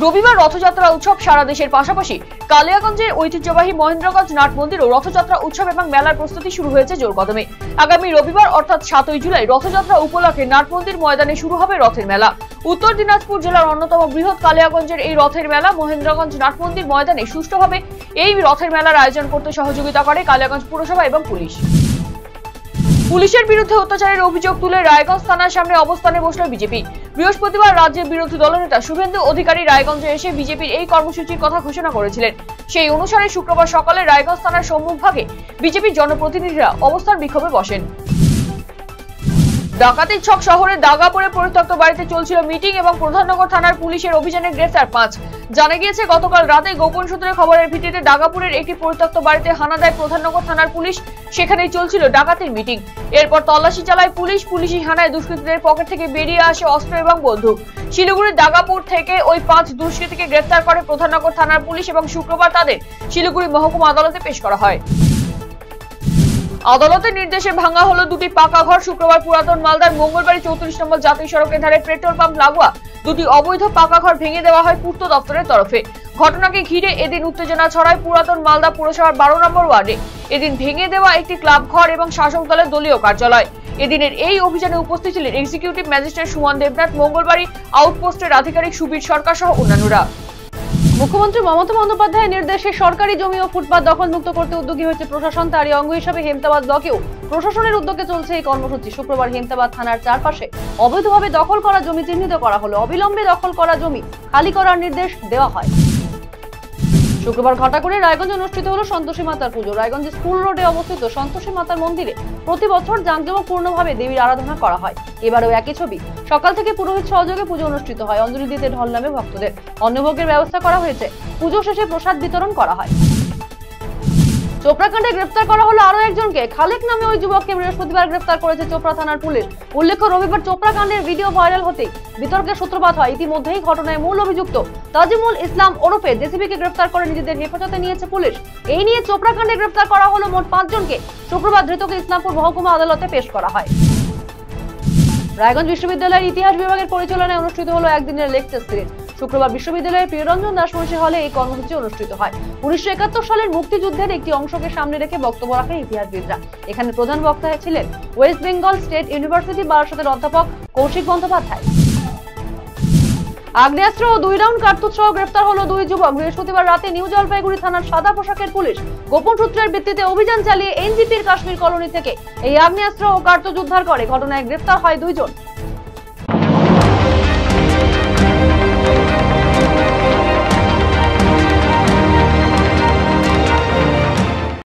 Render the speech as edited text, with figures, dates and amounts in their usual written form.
রবিবার রথযাত্রা উৎসব সারা দেশের পাশাপাশি কালিয়াগঞ্জের ঐতিহ্যবাহী মহেন্দ্রগঞ্জ নাট মন্দিরেও রথযাত্রা উৎসব এবং মেলার প্রস্তুতি শুরু হয়েছে জোর কদমে। আগামী রবিবার অর্থাৎ 7ই জুলাই রথযাত্রা উপলক্ষে নাট মন্দির ময়দানে শুরু হবে রথের মেলা। উত্তর দিনাজপুর জেলার অন্যতম বৃহৎ কালিয়াগঞ্জের এই রথের মেলা মহেন্দ্রগঞ্জ নাট মন্দির ময়দানে সুষ্ঠুভাবে এই রথের মেলার আয়োজন করতে সহযোগিতা করে কালিয়াগঞ্জ পুরসভা এবং পুলিশ। পুলিশের বিরুদ্ধে অত্যাচারের অভিযোগ তুলে রায়গঞ্জ থানার সামনে অবস্থানে বসল বিজেপি। বৃহস্পতিবার রাজ্যের বিরোধী দলনেতা শুভেন্দু অধিকারী রায়গঞ্জে এসে বিজেপির এই কর্মসূচির কথা ঘোষণা করেছিলেন। সেই অনুসারে শুক্রবার সকালে রায়গঞ্জ থানার সম্মুখভাগে বিজেপির জনপ্রতিনিধিরা অবস্থান বিক্ষোভে বসেন। ডাকাতির ছক শহরের দাগাপুরে পরিত্যক্ত বাড়িতে চলছিল মিটিং এবং প্রধাননগর থানার পুলিশের অভিযানে গ্রেফতার 5। জানা গিয়েছে গতকাল রাতে গোপন সূত্রে খবরের ভিত্তিতে দাগাপুরের একটি পরিত্যক্ত বাড়িতে হানা দেয় প্রধাননগর থানার পুলিশ। সেখানেই চলছিল ডাকাতির মিটিং। এরপর তল্লাশি চালায় পুলিশি হানায় দুষ্কৃতীদের পকেট থেকে বেরিয়ে আসে অস্ত্র এবং বন্দুক। শিলিগুড়ির দাগাপুর থেকে ওই 5 দুষ্কৃতীকে গ্রেফতার করে প্রধাননগর থানার পুলিশ এবং শুক্রবার তাদের শিলিগুড়ি মহকুমা আদালতে পেশ করা হয়। আদালতের নির্দেশে ভাঙা হলো দুটি পাকা ঘর। শুক্রবার পুরাতন মালদার মঙ্গলবাড়ি 34 নম্বর জাতীয় সড়কের ধারে পেট্রোল পাম্প লাগোয়া দুটি অবৈধ পাকা ঘর ভেঙে দেওয়া হয় পূর্ত দপ্তরের তরফে। ঘটনাকে ঘিরে এদিন উত্তেজনা ছড়ায় পুরাতন মালদা পুরসভার 12 নম্বর ওয়ার্ডে। এদিন ভেঙে দেওয়া একটি ক্লাব ঘর এবং শাসক দলের দলীয় কার্যালয়। এদিনের এই অভিযানে উপস্থিত ছিলেন এক্সিকিউটিভ ম্যাজিস্ট্রেট সুমন দেবনাথ, মঙ্গলবাড়ি আউটপোস্টের আধিকারিক সুবীর সরকার সহ অন্যান্যরা। মুখ্যমন্ত্রী মমতা বন্দ্যোপাধ্যায়ের নির্দেশে সরকারি জমি ও ফুটপাত দখলমুক্ত করতে উদ্যোগী হয়েছে প্রশাসন। তারই অঙ্গ হিসাবে হেমতাবাদ ব্লকেও প্রশাসনের উদ্যোগে চলছে এই কর্মসূচি। শুক্রবার হেমতাবাদ থানার চারপাশে অবৈধভাবে দখল করা জমি চিহ্নিত করা হলো। অবিলম্বে দখল করা জমি খালি করার নির্দেশ দেওয়া হয়। শুক্রবার ঘটাকুড়ে রায়গঞ্জ অনুষ্ঠিত হলো সন্তোষী মাতার পুজো। রায়গঞ্জ স্কুল রোডে অবস্থিত সন্তোষী মাতার মন্দিরে প্রতি বছর জাঁকজমকপূর্ণভাবে দেবীর আরাধনা করা হয়। এবারেও একই ছবি। সকাল থেকে পুরোহিত সহযোগে পুজো অনুষ্ঠিত হয়। অঞ্জলি দিতে ঢল নামে ভক্তদের। অন্নভোগের ব্যবস্থা করা হয়েছে। পুজো শেষে প্রসাদ বিতরণ করা হয়। চোপড়াকাণ্ডে গ্রেফতার করা হলো আরো একজনকে। খালেক নামে ওই যুবককে বৃহস্পতিবার গ্রেফতার করেছে চোপড়া থানার পুলিশ। উল্লেখ্য, রবিবার চোপড়াকাণ্ডের ভিডিও ভাইরাল হতেই বিতর্কের সূত্রপাত হয়। ইতিমধ্যেই ঘটনায় মূল অভিযুক্ত তাজিমুল ইসলাম ওরফে জেসিবিকে গ্রেফতার করে নিজেদের হেফাজতে নিয়েছে পুলিশ। এই নিয়ে চোপড়াকাণ্ডে গ্রেফতার করা হলো মোট 5 জনকে। শুক্রবার ধৃতকে ইসলামপুর মহকুমা আদালতে পেশ করা হয়। রায়গঞ্জ বিশ্ববিদ্যালয়ের ইতিহাস বিভাগের পরিচালনায় অনুষ্ঠিত হলো একদিনের লেকচার সিরিজ। শুক্রবার বিশ্ববিদ্যালয়ের প্রিয়রঞ্জন দাসমুন্সী হলে এই কর্মসূচি অনুষ্ঠিত হয়। 1971 সালের মুক্তিযুদ্ধের একটি অংশকে সামনে রেখে বক্তব্য রাখেন ইতিহাসবিদরা। এখানে প্রধান বক্তা ছিলেন ওয়েস্ট বেঙ্গল স্টেট ইউনিভার্সিটি বারাসতের অধ্যাপক কৌশিক বন্দ্যোপাধ্যায়। আগ্নেয়াস্ত্র ও 2 রাউন্ড কার্তুজ সহ গ্রেফতার হলো 2 যুবক। বৃহস্পতিবার রাতে নিউ জলপাইগুড়ি থানার সাদা পোশাকের পুলিশ গোপন সূত্রের ভিত্তিতে অভিযান চালিয়ে এনজিপির কাশ্মীর কলোনি থেকে এই আগ্নেয়াস্ত্র ও কার্তুজ উদ্ধার করে। ঘটনায় গ্রেফতার হয় 2 জন।